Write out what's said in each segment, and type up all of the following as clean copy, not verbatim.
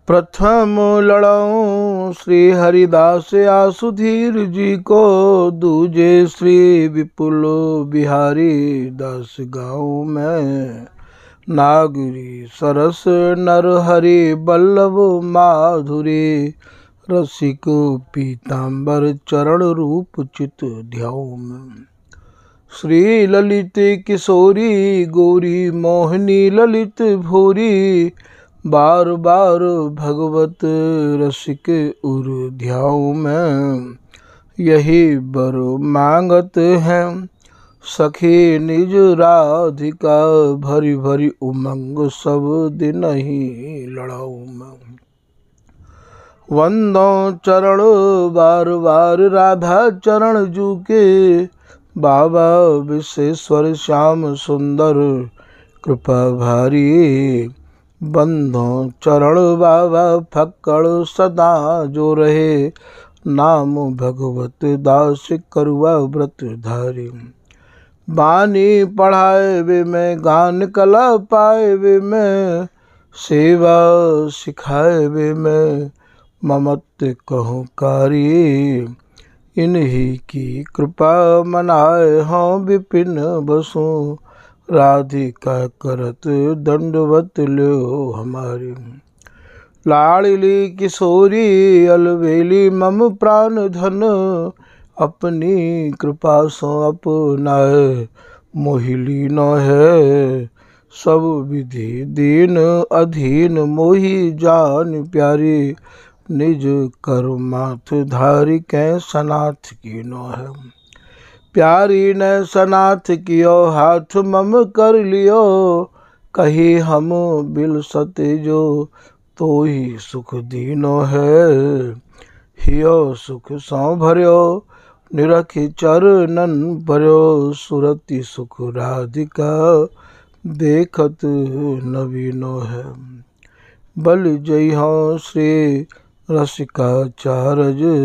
प्रथम लड़ाऊं श्री हरिदास आसुधीर जी को, दूजे श्री विपुल बिहारी दास गाँव में। नागरी सरस नरहरि बल्लभ माधुरी, रसिक पीताम्बर चरण रूप चित ध्याऊ में। श्री ललित किशोरी गौरी मोहिनी ललित भूरी, बार बार भगवत रसिक उर ध्याऊ में। यही बर मांगत हैं सखी निज राधिका, भरी भरी उमंग सब दिन ही लड़ाऊ में। वंदो चरण बार बार राधा चरण जू के, बाबा विश्वेश्वर श्याम सुंदर कृपा भारी। बंधो चरण बाबा फक्कड़ सदा जो रहे, नाम भगवत दास करुआ व्रत धारी। बानी पढ़ाए वे में गान कला पाए वे में, सेवा सिखाए वे में ममत कहूँ कारी। इन्हीं की कृपा मनाए हों विपिन बसु, राधिका करत दंडवत लो हमारी। लाड़ली किशोरी अलवेली मम प्राण धन, अपनी कृपा सो अपनाए मोहिली न है। सब विधि दीन अधीन मोहि जान प्यारी, निज करुमाथ धारी कै सनाथ की नो है। प्यारी ने सनाथ कियो हाथ मम कर लियो, कही हम बिल सते जो तो ही सुख दीनो है। हियो सुख सौ भर्यो निरखी चरणन भर्यो, सुरति सुख राधिका देखत नवीनो है। बल जय हो श्री रसिकाचार्य,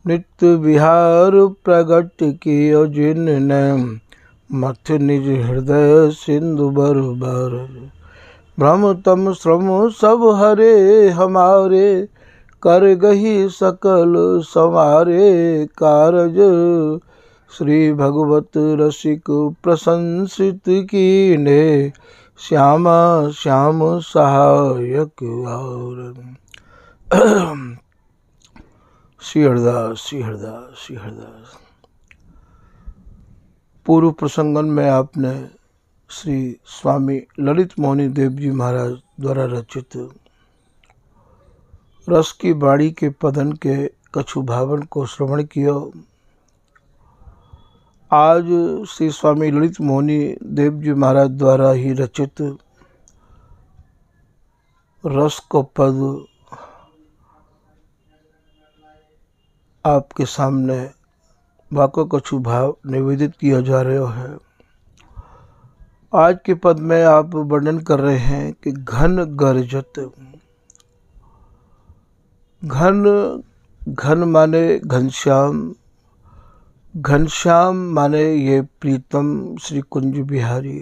नित्य विहार प्रगट कियो जिनने, मथ निज हृदय सिंधु बर बर। भ्रम तम श्रम सब हरे हमारे, कर गही सकल संवारे कारज। श्री भगवत रसिक प्रशंसित कीने, श्यामा श्याम सहायक और। श्री हरदास श्री हरदास श्री हरदास। पूर्व प्रसंगन में आपने श्री स्वामी ललित मोहनी देव जी महाराज द्वारा रचित रस की बाड़ी के पदन के कछु भावन को श्रवण किया। आज श्री स्वामी ललित मोहनी देव जी महाराज द्वारा ही रचित रस को पद आपके सामने वाको कछु भाव निवेदित किया जा रहा है। आज के पद में आप वर्णन कर रहे हैं कि घन गर्जत। घन घन माने घनश्याम, घनश्याम माने ये प्रीतम श्री कुंज बिहारी।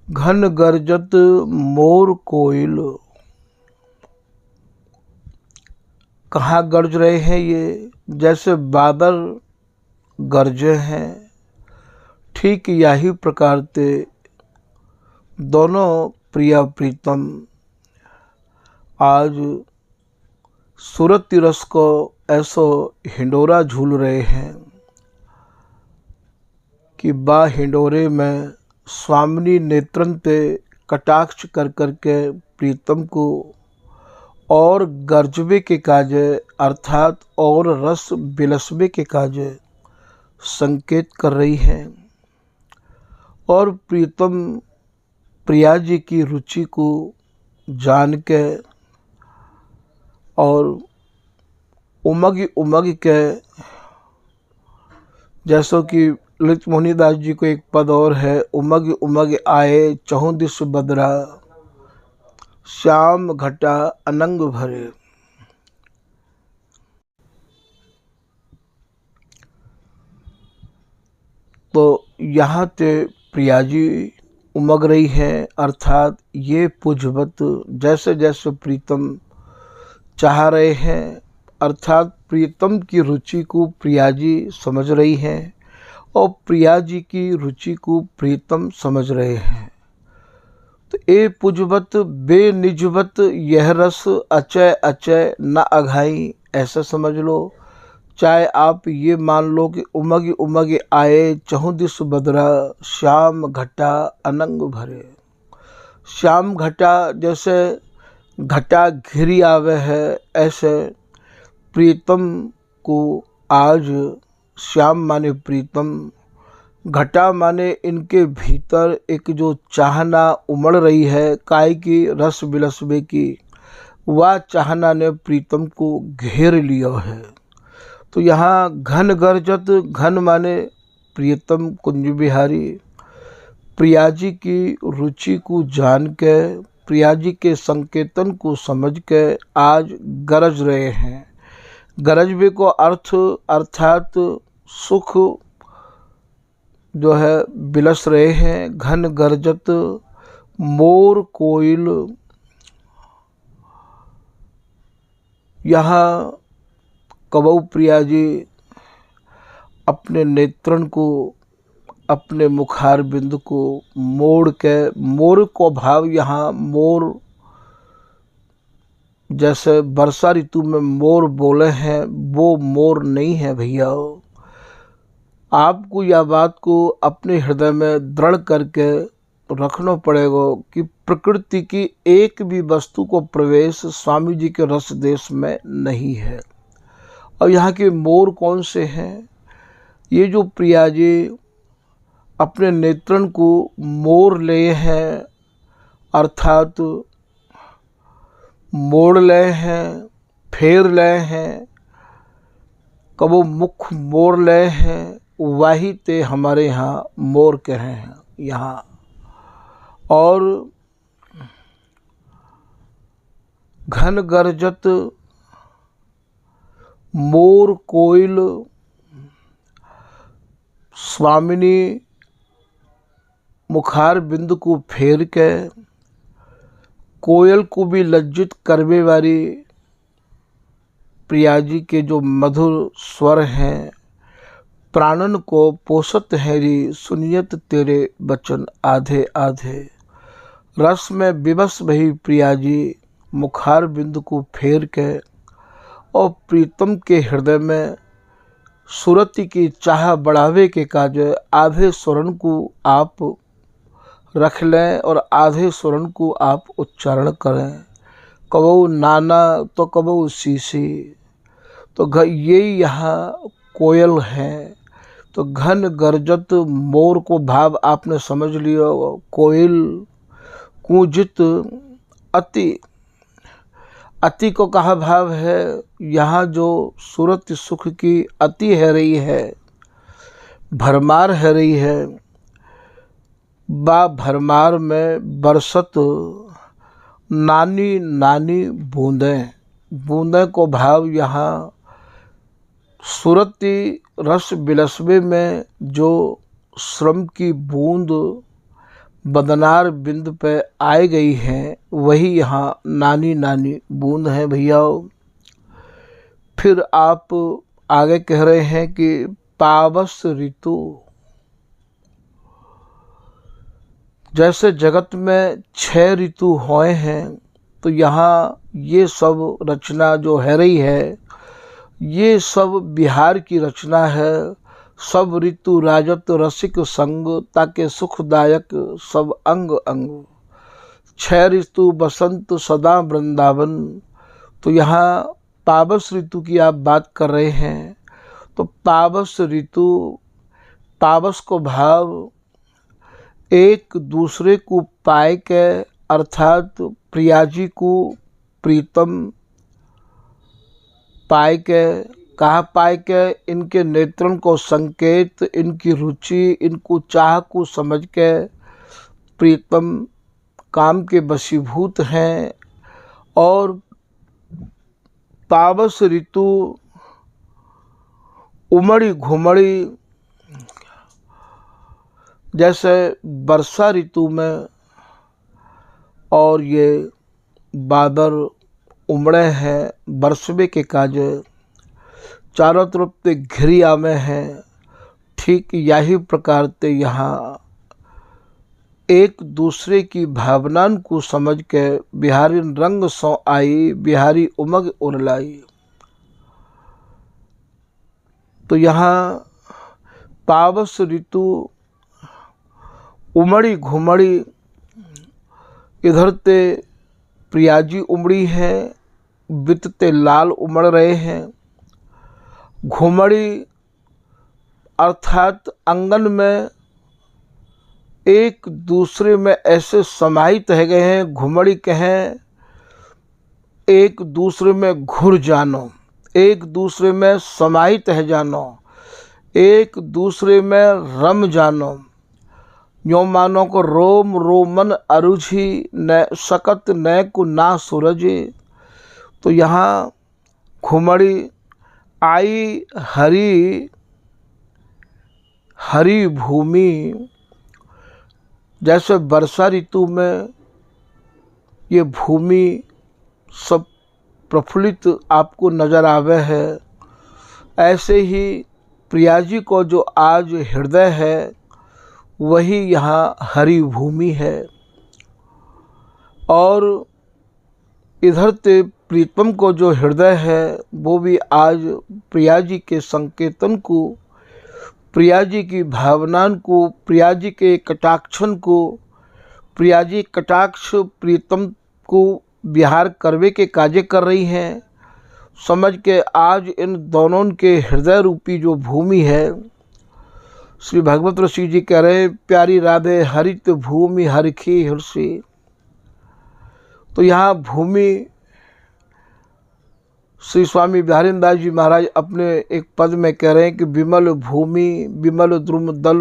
घन गर्जत मोर कोयल, कहाँ गरज रहे हैं ये? जैसे बादल गरजे हैं, ठीक यही प्रकार से दोनों प्रिया प्रीतम आज सूरत रस को ऐसो हिंडोरा झूल रहे हैं कि बा हिंडोरे में स्वामिनी नेत्रन पे कटाक्ष कर करके प्रीतम को और गर्जबे के काजे अर्थात और रस बिलसबे के काजे संकेत कर रही हैं। और प्रीतम प्रिया जी की रुचि को जान के और उमग उमग के, जैसो कि ललित मोहनी दास जी को एक पद और है, उमग उमग आए चहुं दिस बदरा, श्याम घटा अनंग भरे। तो यहाँ ते प्रिया जी उमग रही हैं, अर्थात ये पूज्यवत जैसे जैसे प्रीतम चाह रहे हैं, अर्थात प्रीतम की रुचि को प्रिया जी समझ रही हैं और प्रिया जी की रुचि को प्रीतम समझ रहे हैं। तो ए पूजवत बे निजवत यह रस अचय अचय न अघाई, ऐसा समझ लो। चाहे आप ये मान लो कि उमग उमग आए चहुँ दिस बदरा, श्याम घटा अनंग भरे। श्याम घटा जैसे घटा घिरी आवे है, ऐसे प्रीतम को आज, श्याम माने प्रीतम, घटा माने इनके भीतर एक जो चाहना उमड़ रही है काय की, रस बिलसबे की, वह चाहना ने प्रीतम को घेर लिया है। तो यहाँ घन गर्जत, घन माने प्रियतम कुंज बिहारी, प्रिया जी की रुचि को जान के, प्रिया जी के संकेतन को समझ के आज गरज रहे हैं। गरजबे को अर्थ अर्थात सुख जो है बिलस रहे हैं। घन गर्जत मोर कोयल, यहाँ कबऊ प्रिया जी अपने नेत्रन को, अपने मुखार बिंदु को मोड़ के, मोर को भाव यहाँ मोर जैसे वर्षा ऋतु में मोर बोले हैं, वो मोर नहीं है भैया। आपको यह बात को अपने हृदय में दृढ़ करके रखना पड़ेगा कि प्रकृति की एक भी वस्तु को प्रवेश स्वामी जी के रस देश में नहीं है। और यहाँ के मोर कौन से हैं? ये जो प्रिया जी अपने नेत्रन को मोड़ ले हैं, अर्थात मोड़ ले हैं, फेर ले हैं, कबो मुख मोड़ ले हैं, वही ते हमारे यहाँ मोर कहे हैं यहाँ। और घन गर्जत मोर कोयल, स्वामिनी मुखार बिंदु को फेर के कोयल को भी लज्जित करने वाली प्रिया जी के जो मधुर स्वर हैं, प्राणन को पोषत है री, सुनियत तेरे बचन आधे आधे। रस में विवश भई प्रिया जी मुखार बिंदु को फेर के और प्रीतम के हृदय में सुरति की चाह बढ़ावे के काज आधे स्वरण को आप रख लें और आधे स्वरण को आप उच्चारण करें। कबो नाना तो कबो सीसी, तो यही यहाँ कोयल है। तो घन गर्जत मोर को भाव आपने समझ लिया। कोयल कूजित अति, अति को कहा भाव है यहाँ जो सूरत सुख की अति है रही है, भरमार है रही है। बा भरमार में बरसत नानी नानी बूंदें, बूंदें को भाव यहाँ सूरती रस बिलसबे में जो श्रम की बूंद बदनार बिंद पे आई गई हैं, वही यहाँ नानी नानी बूंद है भैया। फिर आप आगे कह रहे हैं कि पावस ऋतु, जैसे जगत में 6 ऋतु हुए हैं, तो यहाँ ये सब रचना जो है रही है, ये सब बिहार की रचना है। सब ऋतु राजत रसिक संग, ताके सुखदायक सब अंग अंग। 6 ऋतु बसंत सदा वृंदावन। तो यहाँ पावस ऋतु की आप बात कर रहे हैं। तो पावस ऋतु, पावस को भाव एक दूसरे को पाए के, अर्थात प्रिया जी को प्रीतम पाए के, कहा पाए के, इनके नेत्रन को संकेत, इनकी रुचि, इनको चाह को समझ के प्रीतम काम के वशीभूत हैं। और पावस ऋतु उमड़ी घुमड़ी जैसे वर्षा ऋतु में और ये बादल उमड़े हैं बरसबे के काजे, चारों तरफ ते घिरी आमे हैं, ठीक यही प्रकार ते यहाँ एक दूसरे की भावना को समझ के बिहारी रंग सो आई, बिहारी उमग उड़लाई। तो यहाँ पावस ऋतु उमड़ी घुमड़ी, इधर ते प्रियाजी उमड़ी है, बितते लाल उमड़ रहे हैं। घुमड़ी अर्थात आंगन में एक दूसरे में ऐसे समाहित रह गए हैं, घुमड़ी कहें एक दूसरे में घुर जानो, एक दूसरे में समाहित है जानो, एक दूसरे में रम जानो। यो मानो को रोम रोमन अरुझी न सकत न को ना सूरज। तो यहाँ घुमड़ी आई हरी हरी भूमि, जैसे वर्षा ऋतु में ये भूमि सब प्रफुल्लित आपको नजर आवे है, ऐसे ही प्रियाजी को जो आज हृदय है वही यहाँ हरी भूमि है। और इधर ते प्रीतम को जो हृदय है वो भी आज प्रियाजी के संकेतन को, प्रियाजी की भावना को, प्रियाजी के कटाक्षण को, प्रियाजी कटाक्ष प्रीतम को विहार करवे के कार्य कर रही हैं। समझ के आज इन दोनों के हृदय रूपी जो भूमि है, श्री भगवत ऋषि जी कह रहे प्यारी राधे हरित भूमि हरखी हर्षी। तो यहाँ भूमि श्री स्वामी बिहारीन दास जी महाराज अपने एक पद में कह रहे हैं कि विमल भूमि विमल द्रुम दल,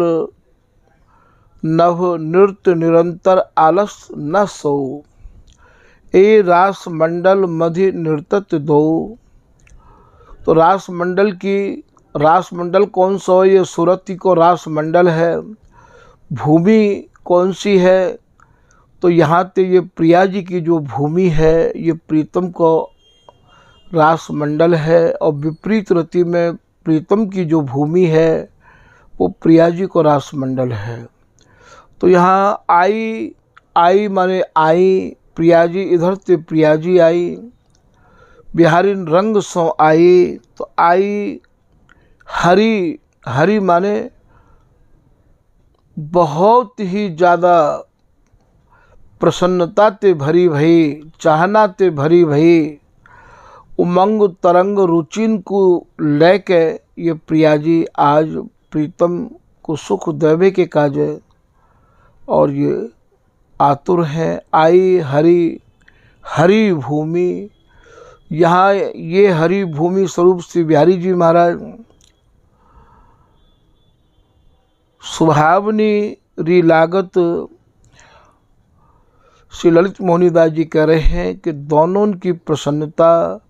नभ नृत्य निरंतर आलस न सो, ए रास मंडल मधि नृत्य दो। तो रास मंडल की, रास मंडल कौन सा हो, ये सुरती को रास मंडल है। भूमि कौन सी है, तो यहाँ पे ये प्रिया जी की जो भूमि है ये प्रीतम को रास मंडल है, और विपरीत रति में प्रीतम की जो भूमि है वो प्रिया जी को रास मंडल है। तो यहाँ आई आई माने आई, प्रिया जी इधर से प्रिया जी आई, बिहारी रंग सो आई। तो आई हरी, हरी माने बहुत ही ज़्यादा प्रसन्नता ते भरी भई, चाहना ते भरी भई, उमंग तरंग रुचिन को लेके ये प्रिया जी आज प्रीतम को सुख देवे के काजे और ये आतुर हैं। आई हरी हरी भूमि, यहाँ ये हरी भूमि स्वरूप श्री बिहारी जी महाराज सुभावनी री लागत श्री ललित मोहनी दास जी कह रहे हैं कि दोनों की प्रसन्नता,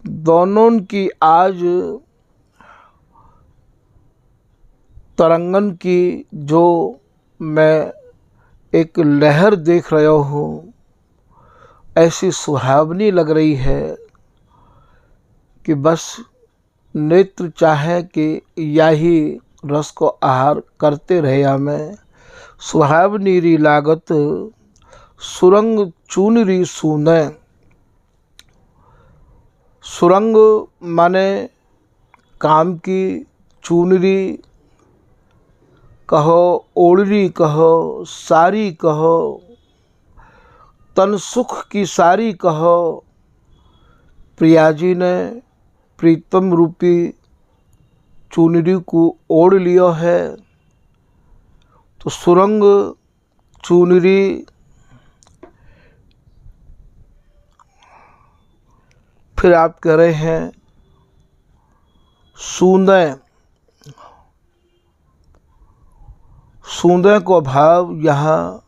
दोनों की आज तरंगन की जो मैं एक लहर देख रहा हूँ, ऐसी सुहावनी लग रही है कि बस नेत्र चाहे कि यही रस को आहार करते रहे। हमें सुहावनी री लागत सुरंग चूनरी सूने। सुरंग माने काम की, चूनरी कहो, ओढ़नी कहो, साड़ी कहो, तन सुख की साड़ी कहो, प्रिया जी ने प्रीतम रूपी चुनरी को ओढ़ लिया है। तो सुरंग चुनरी फिर आप कह रहे हैं सूंदे, सूंदे को भाव यहाँ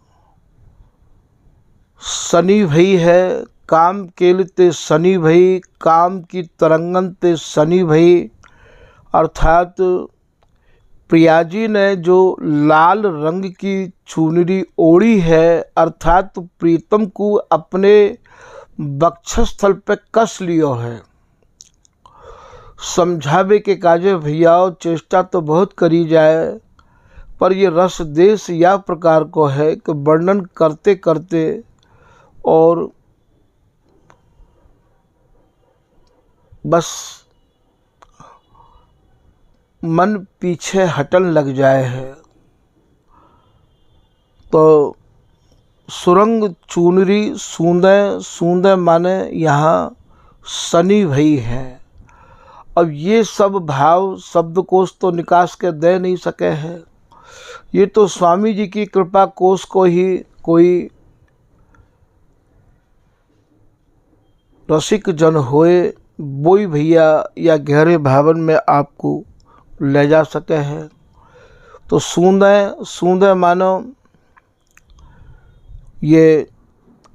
शनि भई है, काम के लिए शनि भई, काम की तरंगन ते शनि भई, अर्थात प्रिया जी ने जो लाल रंग की चुनरी ओढ़ी है, अर्थात प्रीतम को अपने वक्षस्थल पे कस लियो है। समझावे के काजे भैया चेष्टा तो बहुत करी जाए, पर ये रस देश या प्रकार को है कि वर्णन करते करते और बस मन पीछे हटन लग जाए है। तो सुरंग चुनरी सूंदे, सूंदे माने यहाँ शनि भई है। अब ये सब भाव शब्दकोश तो निकास के दे नहीं सके हैं। ये तो स्वामी जी की कृपा कोश को ही कोई रसिक जन होए बोई भैया या गहरे भावन में आपको ले जा सके हैं। तो सूंदे, सूंदे मानो ये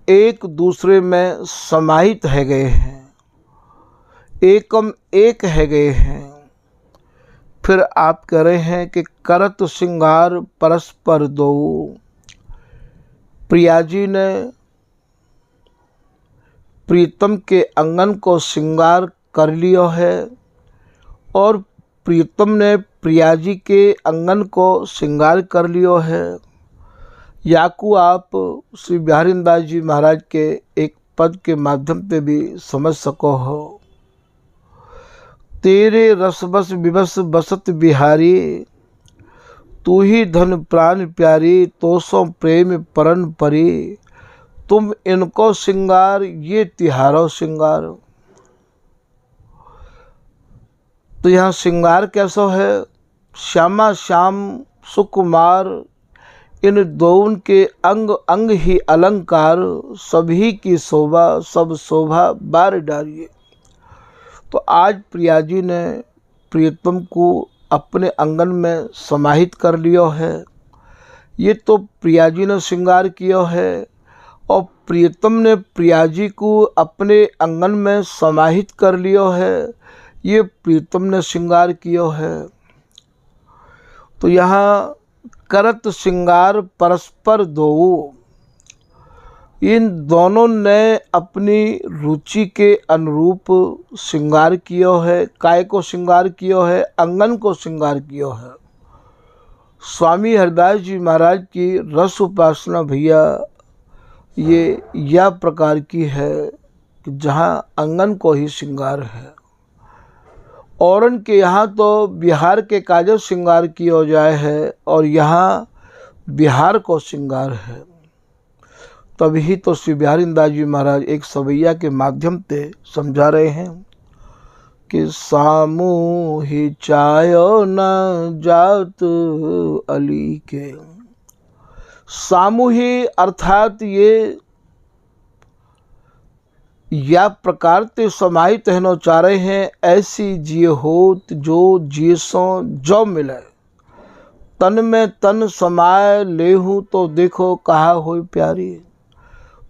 एक दूसरे में समाहित है गए हैं, एकम एक है गए हैं। फिर आप कह रहे हैं कि करत श्रृंगार परस्पर दो। प्रिया जी ने प्रीतम के अंगन को श्रृंगार कर लियो है और प्रीतम ने प्रिया जी के अंगन को श्रृंगार कर लियो है। याकू आप श्री बिहारी दास जी महाराज के एक पद के माध्यम पे भी समझ सको हो। तेरे रस बस विवश बसत बिहारी, तू ही धन प्राण प्यारी, तो सो प्रेम परन परी, तुम इनको श्रृंगार ये तिहारो श्रृंगार। तो यहाँ श्रृंगार कैसा है? श्यामा श्याम सुकुमार, इन दोनों के अंग अंग ही अलंकार, सभी की शोभा सब शोभा बार डालिए। तो आज प्रिया जी ने प्रियतम को अपने आंगन में समाहित कर लियो है। ये तो प्रिया जी ने श्रृंगार किया है और प्रियतम ने प्रिया जी को अपने आंगन में समाहित कर लियो है। ये प्रीतम ने श्रृंगार किया है। तो यहाँ करत श्रृंगार परस्पर दो, इन दोनों ने अपनी रुचि के अनुरूप श्रृंगार किया है। काय को श्रृंगार किया है? अंगन को श्रृंगार किया है। स्वामी हरिदास जी महाराज की रस उपासना भैया ये या प्रकार की है कि जहाँ अंगन को ही श्रृंगार है। औरन के यहाँ तो बिहार के काजल श्रृंगार किया जाए है और यहाँ बिहार को श्रृंगार है। तभी तो श्री बिहारी दास जी महाराज एक सवैया के माध्यम से समझा रहे हैं कि सामू ही चायो न जात अली के। सामू ही अर्थात ये या प्रकार ते समाहित है चारे हैं, ऐसी जिय होत जो जिय सो जो मिले, तन में तन समाये लेहूँ तो देखो कहा होई प्यारी।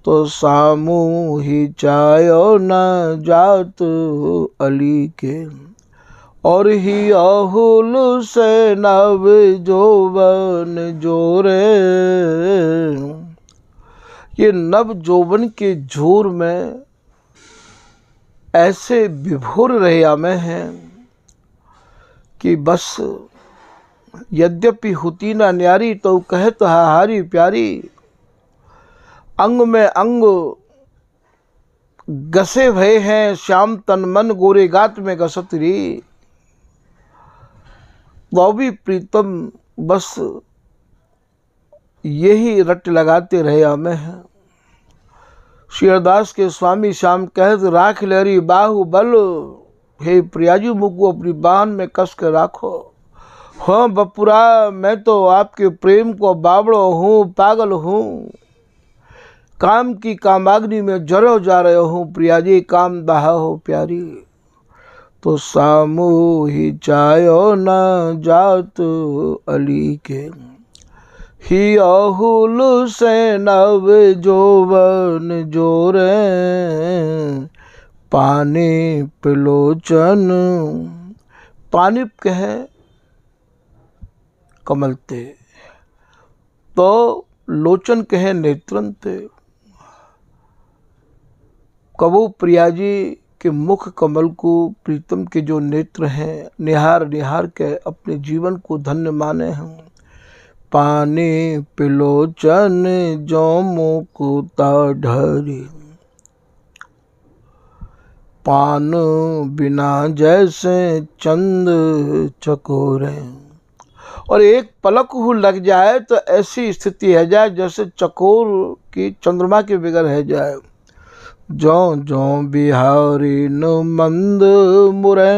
तो सामू ही चायो न जात अली के, और ही अहुल से नव जोवन जोरे। ये नव जोवन के जोर में ऐसे विभोर रहे में हैं कि बस यद्यपि होती ना न्यारी तो कहत हारी प्यारी। अंग में अंग गसे भय हैं, श्याम तन मन गोरे गात में गसत री। तो भी प्रीतम बस यही रट लगाते रहे हमें हैं। श्री हरदास के स्वामी श्याम कहत राख लहरी बाहु बल, हे प्रियाजू मुझको अपनी बाहन में कस के राखो। हाँ बपुरा, मैं तो आपके प्रेम को बावड़ो हूँ, पागल हूँ, काम की कामाग्नि में जरो जा रहे हूँ, प्रियाजी काम दाह हो प्यारी। तो सामू ही चायो न जात अली के, ही अहुल से नव जोवन जोरे। पानी पिलोचन, पानी कहे कमल ते, तो लोचन कहे नेत्रन ते। कबो प्रिया जी के मुख कमल को प्रीतम के जो नेत्र हैं निहार निहार के अपने जीवन को धन्य माने हैं। पानी पिलोचन जो मुकुता ढरी, पान बिना जैसे चंद चकोरे। और एक पलक हो लग जाए तो ऐसी स्थिति है जाए जैसे चकोर की चंद्रमा के बगैर है जाए। जो जो बिहारी न मंद मुरे,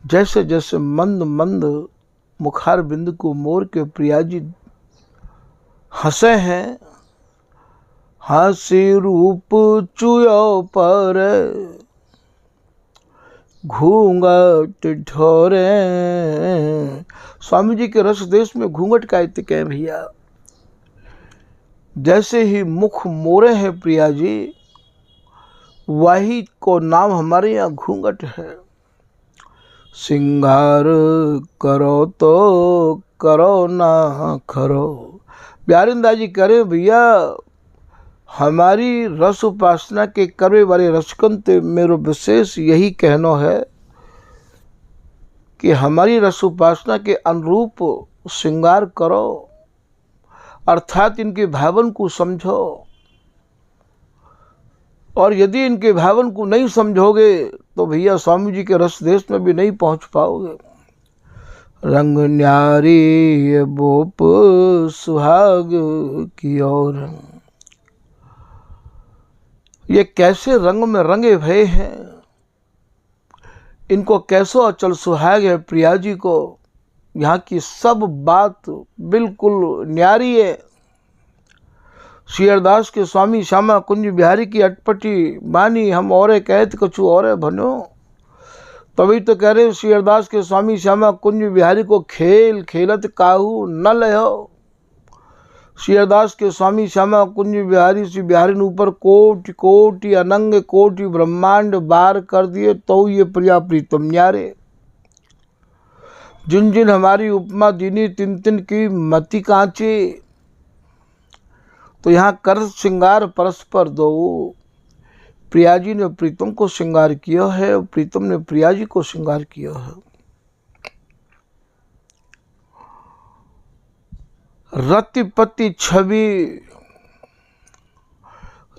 जैसे जैसे मंद मंद मुखार बिंद को मोर के प्रिया जी हंसे हैं। हंसी रूप चुयो पर घूंघट ढोरे। स्वामी जी के रस देश में घूंघट का इत्तिक है भैया। जैसे ही मुख मोरे हैं प्रिया जी, वही को नाम हमारे यहाँ घूंघट है। सिंगार करो तो करो ना करो। प्यारिंदा जी करें भैया, हमारी रस उपासना के करवे वाले रसकंत मेरो विशेष यही कहना है कि हमारी रस उपासना के अनुरूप श्रृंगार करो, अर्थात इनके भावन को समझो। और यदि इनके भावन को नहीं समझोगे तो भैया स्वामी जी के रस देश में भी नहीं पहुंच पाओगे। रंग न्यारी बोप सुहाग की ओर, ये कैसे रंग में रंगे भय हैं, इनको कैसो अचल सुहाग है प्रिया जी को। यहाँ की सब बात बिल्कुल न्यारी है। श्री अरदास के स्वामी श्यामा कुंज बिहारी की अटपटी बानी हम और कहत कछु और भनो। तभी तो कह रहे श्री अरदास के स्वामी श्यामा कुंज बिहारी को खेल खेलत काहू न लहो। श्री अरदास के स्वामी श्यामा कुंज बिहारी श्री बिहारी ने ऊपर कोटि कोटि अनंग कोटि ब्रह्मांड बार कर दिए तो ये प्रिया प्रीतम न्यारे। जिन जिन हमारी उपमा दीनी तिन तिन की मति कांचे। तो यहाँ कर श्रृंगार परस्पर दो। प्रिया जी ने प्रीतम को श्रृंगार किया है और प्रीतम ने प्रिया जी को श्रृंगार किया है। रतिपति छवि,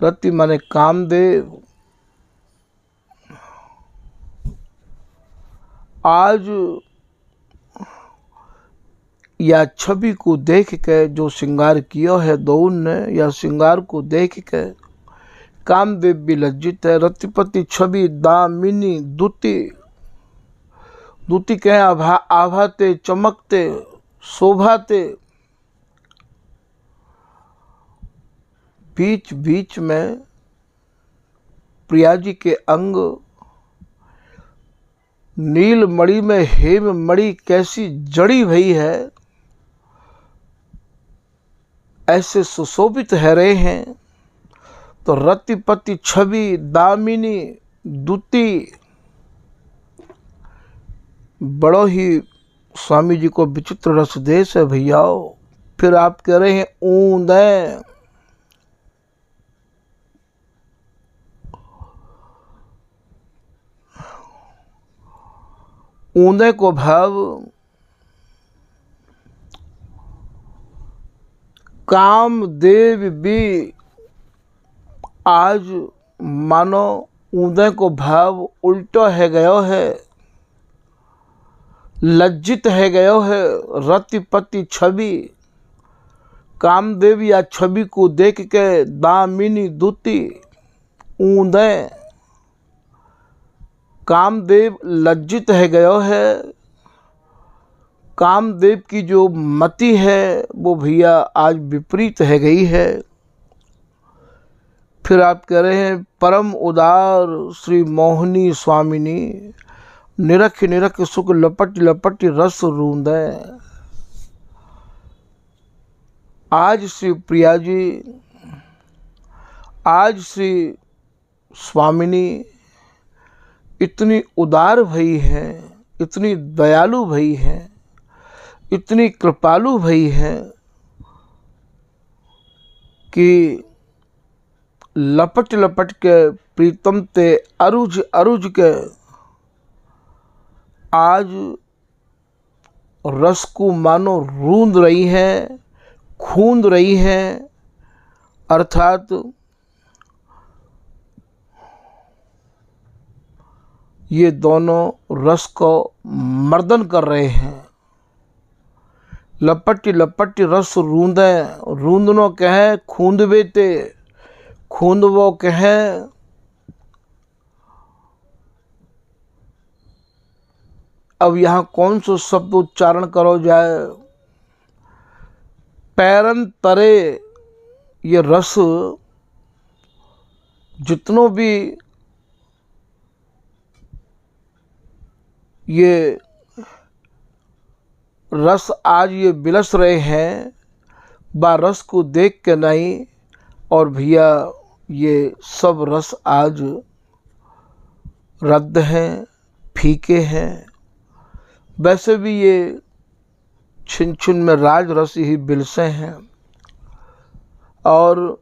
रति माने कामदेव। आज या छवि को देख के जो श्रृंगार किया है दौन ने, या श्रृंगार को देख के कामदेव भी लज्जित है। रतिपति छवि दामिनी दूती, दूती कहे आभाते चमकते शोभाते। बीच बीच में प्रिया जी के अंग नील मणि में हेम मणि कैसी जड़ी भई है, ऐसे सुशोभित है रहे हैं। तो रतिपति छवि दामिनी दूती, बड़ो ही स्वामी जी को विचित्र रस देश है भैया। फिर आप कह रहे हैं ऊंदे, ऊंदे को भाव कामदेव भी आज मानो ऊंदे को भाव उल्टा है गयो है, लज्जित है गयो है। रतिपति छवि कामदेव या छवि को देख के दामिनी दूती ऊंदे, कामदेव लज्जित है गयो है। कामदेव की जो मति है वो भैया आज विपरीत है गई है। फिर आप कह रहे हैं परम उदार श्री मोहिनी स्वामिनी, निरख निरख सुख लपट लपट रस रूंदे। आज श्री प्रिया जी, आज श्री स्वामिनी इतनी उदार भई हैं, इतनी दयालु भई हैं। इतनी कृपालु भई हैं कि लपट लपट के प्रीतम ते अरुझ अरुझ के आज रस को मानो रूंद रही हैं, खूंद रही हैं, अर्थात ये दोनों रस को मर्दन कर रहे हैं। लपटी लपटी रस रूंदे, रूंदनो कहे खूंद बेते, खूंद वो कहे अब यहाँ कौन सा शब्द उच्चारण करो जाए। पैरन तरे ये रस जितनों भी ये रस आज ये बिलस रहे हैं, बा रस को देख के नहीं। और भैया ये सब रस आज रद्द हैं, फीके हैं। वैसे भी ये छिन छिन में राज रस ही बिलसे हैं। और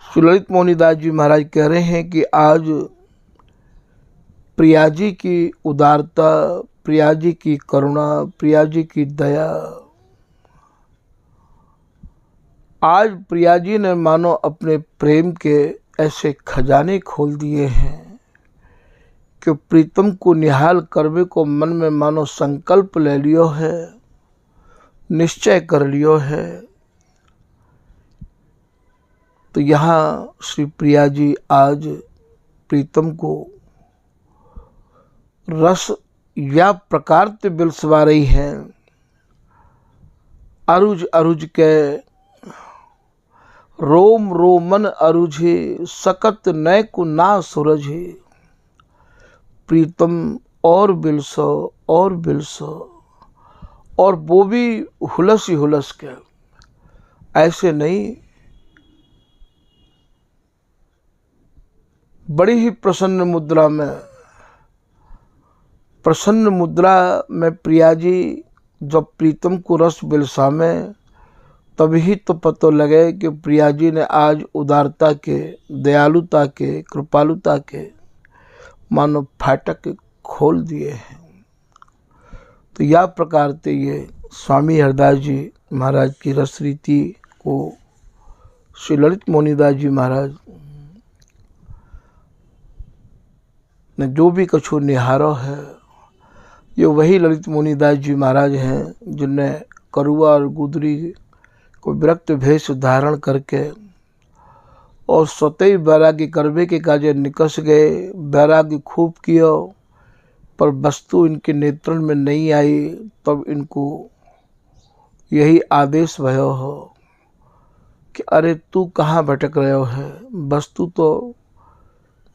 सुललित मोहनीदास जी महाराज कह रहे हैं कि आज प्रिया जी की उदारता, प्रिया जी की करुणा, प्रिया जी की दया, आज प्रिया जी ने मानो अपने प्रेम के ऐसे खजाने खोल दिए हैं कि प्रीतम को निहाल करवे को मन में मानो संकल्प ले लियो है, निश्चय कर लियो है। तो यहाँ श्री प्रिया जी आज प्रीतम को रस या प्रकार से बिलसवा रही हैं। अरुझ अरुझ के रोम रोमन अरुझे, सकत नय को ना सूरझे। प्रीतम और बिलसो और बिलसो, और वो भी हुलस ही हुलस के, ऐसे नहीं, बड़ी ही प्रसन्न मुद्रा में, प्रसन्न मुद्रा में प्रिया जी जब प्रीतम को रस बिलसा में, तभी तो पता लगे कि प्रिया जी ने आज उदारता के, दयालुता के, कृपालुता के मानो फाटक खोल दिए हैं। तो यह प्रकार से ये स्वामी हरदास जी महाराज की रस रीति को श्री ललित मोहनीदास जी महाराज ने जो भी कछु निहारो है, ये वही ललित मोहनीदास जी महाराज हैं जिनने करुआ और गुदरी को विरक्त भेष धारण करके और स्वतः बैरागी करवे के काजे निकस गए। बैरागी खूब किया पर वस्तु इनके नेत्रण में नहीं आई। तब इनको यही आदेश भयो हो कि अरे तू कहाँ भटक रहे हो है, वस्तु तो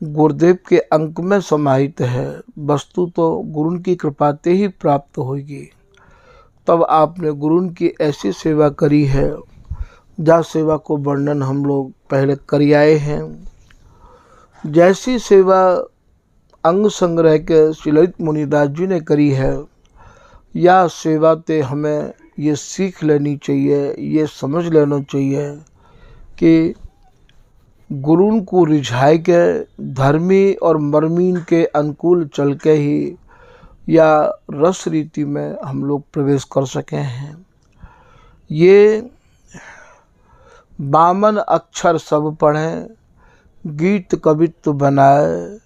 गुरुदेव के अंक में समाहित है, वस्तु तो गुरु की कृपा से ही प्राप्त होगी। तब आपने गुरु की ऐसी सेवा करी है जहाँ सेवा को वर्णन हम लोग पहले कर आए हैं। जैसी सेवा अंग संग्रह के श्री ललित मोहनीदास जी ने करी है, या सेवा ते हमें ये सीख लेनी चाहिए, ये समझ लेना चाहिए कि गुरु को रिझाए के धर्मी और मर्मीन के अनुकूल चल के ही या रस रीति में हम लोग प्रवेश कर सके हैं। ये बामन अक्षर सब पढ़ें, गीत कवित्व बनाए,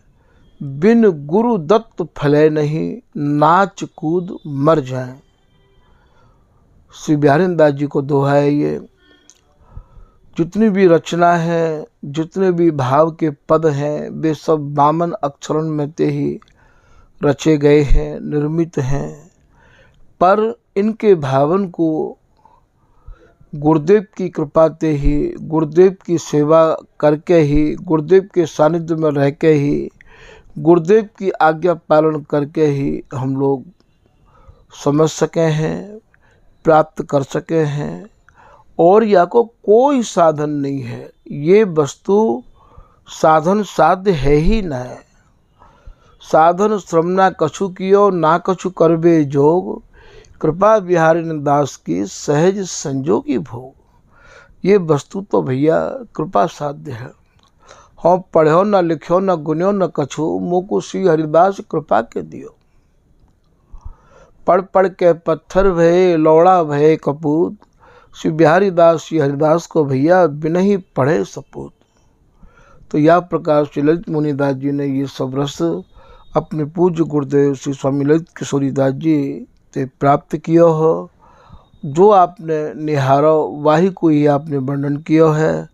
बिन गुरु दत्त फले नहीं, नाच कूद मर जाए। श्री बिहारी दास जी को दोहा है ये। जितनी भी रचना है, जितने भी भाव के पद हैं, वे सब बामन अक्षरों में ते ही रचे गए हैं, निर्मित हैं। पर इनके भावन को गुरुदेव की कृपा से ही, गुरुदेव की सेवा करके ही, गुरुदेव के सानिध्य में रह के ही, गुरुदेव की आज्ञा पालन करके ही हम लोग समझ सके हैं, प्राप्त कर सके हैं। और या को कोई साधन नहीं है, ये वस्तु साधन साध्य है ही न है। साधन श्रम ना कछु कियो, ना कछु करबे जोग, कृपा बिहारी दास की सहज संजोगी भोग। ये वस्तु तो भैया कृपा साध्य है। हाँ पढ़ो न लिखो न गुन्यो न कछु, मोको श्री हरिदास कृपा के दियो। पढ़ पढ़ के पत्थर भये लौड़ा भये कपूत, श्री बिहारी दास श्री हरिदास को भैया बिना ही पढ़े सपूत। तो यह प्रकार श्री ललित मुनिदास जी ने ये सब रस अपने पूज्य गुरुदेव श्री स्वामी ललित किशोरीदास जी से प्राप्त किया हो। जो आपने निहारो वाही को ही आपने वर्णन किया है।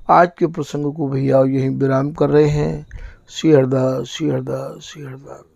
आज के प्रसंग को भैया यहीं विराम कर रहे हैं। श्री हरदास श्री हरदास श्री हरदास।